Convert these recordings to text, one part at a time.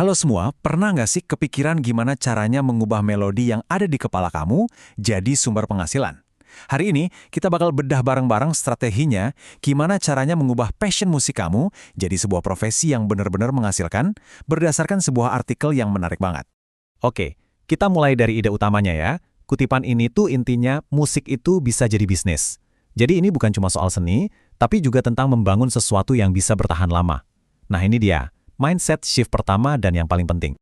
Halo semua, pernah nggak sih kepikiran gimana caranya mengubah melodi yang ada di kepala kamu jadi sumber penghasilan? Hari ini, kita bakal bedah bareng-bareng strateginya, gimana caranya mengubah passion musik kamu jadi sebuah profesi yang benar-benar menghasilkan, berdasarkan sebuah artikel yang menarik banget. Oke, kita mulai dari ide utamanya ya. Kutipan ini tuh intinya musik itu bisa jadi bisnis. Jadi ini bukan cuma soal seni, tapi juga tentang membangun sesuatu yang bisa bertahan lama. Nah ini dia, mindset shift pertama dan yang paling penting.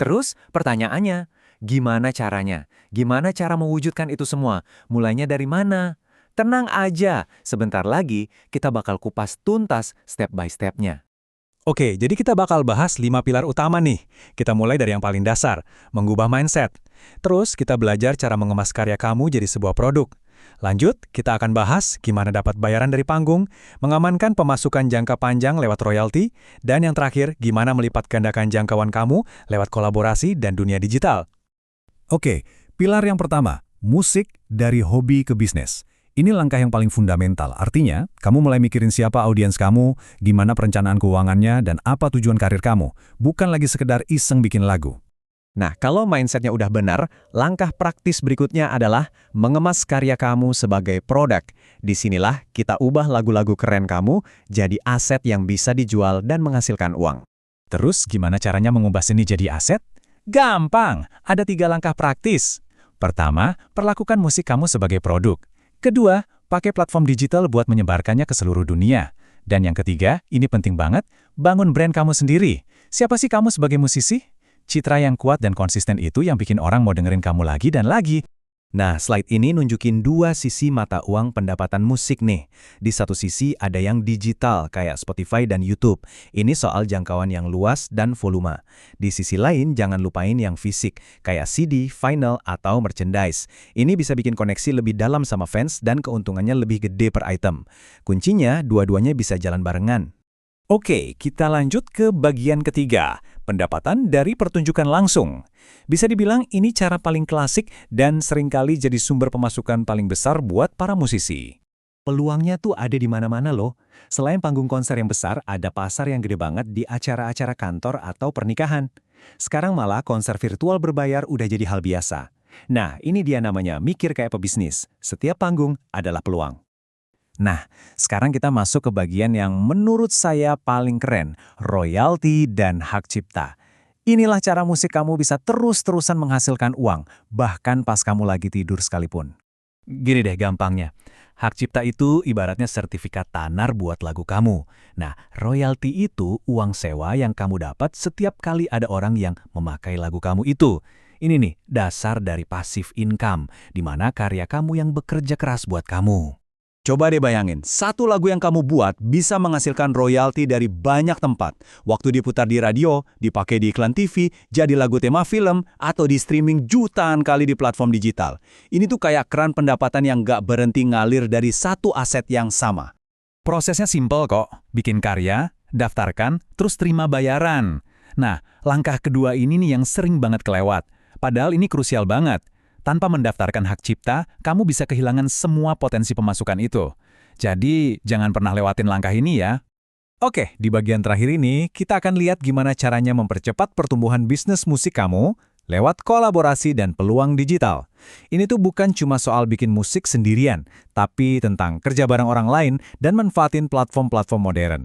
Terus pertanyaannya, gimana caranya? Gimana cara mewujudkan itu semua? Mulainya dari mana? Tenang aja, sebentar lagi kita bakal kupas tuntas step by step-nya. Oke, jadi kita bakal bahas 5 pilar utama nih. Kita mulai dari yang paling dasar, mengubah mindset. Terus kita belajar cara mengemas karya kamu jadi sebuah produk. Lanjut, kita akan bahas gimana dapat bayaran dari panggung, mengamankan pemasukan jangka panjang lewat royalti, dan yang terakhir, gimana melipat gandakan jangkauan kamu lewat kolaborasi dan dunia digital. Oke, pilar yang pertama, musik dari hobi ke bisnis. Ini langkah yang paling fundamental, artinya kamu mulai mikirin siapa audiens kamu, gimana perencanaan keuangannya, dan apa tujuan karir kamu, bukan lagi sekedar iseng bikin lagu. Nah, kalau mindset-nya udah benar, langkah praktis berikutnya adalah mengemas karya kamu sebagai produk. Disinilah kita ubah lagu-lagu keren kamu jadi aset yang bisa dijual dan menghasilkan uang. Terus gimana caranya mengubah seni jadi aset? Gampang, ada 3 langkah praktis. Pertama, perlakukan musik kamu sebagai produk. Kedua, pakai platform digital buat menyebarkannya ke seluruh dunia. Dan yang ketiga, ini penting banget, bangun brand kamu sendiri. Siapa sih kamu sebagai musisi? Citra yang kuat dan konsisten itu yang bikin orang mau dengerin kamu lagi dan lagi. Nah, slide ini nunjukin 2 sisi mata uang pendapatan musik nih. Di satu sisi ada yang digital kayak Spotify dan YouTube. Ini soal jangkauan yang luas dan volume. Di sisi lain jangan lupain yang fisik kayak CD, vinyl, atau merchandise. Ini bisa bikin koneksi lebih dalam sama fans dan keuntungannya lebih gede per item. Kuncinya dua-duanya bisa jalan barengan. Oke, kita lanjut ke bagian ketiga, pendapatan dari pertunjukan langsung. Bisa dibilang ini cara paling klasik dan seringkali jadi sumber pemasukan paling besar buat para musisi. Peluangnya tuh ada di mana-mana loh. Selain panggung konser yang besar, ada pasar yang gede banget di acara-acara kantor atau pernikahan. Sekarang malah konser virtual berbayar udah jadi hal biasa. Nah, ini dia namanya mikir kayak pebisnis. Setiap panggung adalah peluang. Nah, sekarang kita masuk ke bagian yang menurut saya paling keren, royalti dan hak cipta. Inilah cara musik kamu bisa terus-terusan menghasilkan uang, bahkan pas kamu lagi tidur sekalipun. Gini deh gampangnya, hak cipta itu ibaratnya sertifikat tanah buat lagu kamu. Nah, royalti itu uang sewa yang kamu dapat setiap kali ada orang yang memakai lagu kamu itu. Ini nih, dasar dari passive income, di mana karya kamu yang bekerja keras buat kamu. Coba deh bayangin, satu lagu yang kamu buat bisa menghasilkan royalti dari banyak tempat. Waktu diputar di radio, dipakai di iklan TV, jadi lagu tema film, atau di streaming jutaan kali di platform digital. Ini tuh kayak keran pendapatan yang nggak berhenti ngalir dari satu aset yang sama. Prosesnya simpel kok, bikin karya, daftarkan, terus terima bayaran. Nah, langkah kedua ini nih yang sering banget kelewat. Padahal ini krusial banget. Tanpa mendaftarkan hak cipta, kamu bisa kehilangan semua potensi pemasukan itu. Jadi, jangan pernah lewatin langkah ini ya. Oke, di bagian terakhir ini, kita akan lihat gimana caranya mempercepat pertumbuhan bisnis musik kamu lewat kolaborasi dan peluang digital. Ini tuh bukan cuma soal bikin musik sendirian, tapi tentang kerja bareng orang lain dan manfaatin platform-platform modern.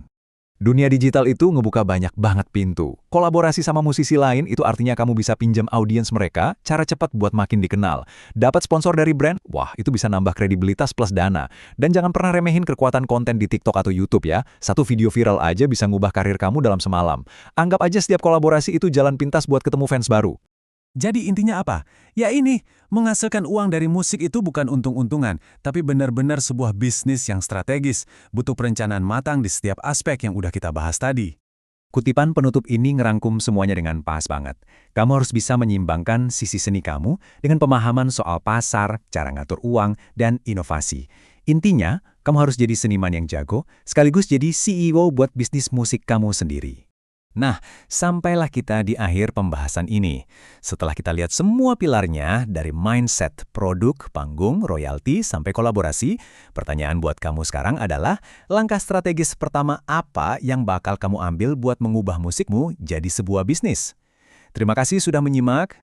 Dunia digital itu ngebuka banyak banget pintu. Kolaborasi sama musisi lain itu artinya kamu bisa pinjam audiens mereka, cara cepat buat makin dikenal. Dapat sponsor dari brand, wah itu bisa nambah kredibilitas plus dana. Dan jangan pernah remehin kekuatan konten di TikTok atau YouTube ya. Satu video viral aja bisa ngubah karir kamu dalam semalam. Anggap aja setiap kolaborasi itu jalan pintas buat ketemu fans baru. Jadi intinya apa? Ya ini, menghasilkan uang dari musik itu bukan untung-untungan, tapi benar-benar sebuah bisnis yang strategis, butuh perencanaan matang di setiap aspek yang udah kita bahas tadi. Kutipan penutup ini ngerangkum semuanya dengan pas banget. Kamu harus bisa menyimbangkan sisi seni kamu dengan pemahaman soal pasar, cara ngatur uang, dan inovasi. Intinya, kamu harus jadi seniman yang jago, sekaligus jadi CEO buat bisnis musik kamu sendiri. Nah, sampailah kita di akhir pembahasan ini. Setelah kita lihat semua pilarnya, dari mindset, produk, panggung, royalti, sampai kolaborasi, pertanyaan buat kamu sekarang adalah, langkah strategis pertama apa yang bakal kamu ambil buat mengubah musikmu jadi sebuah bisnis? Terima kasih sudah menyimak.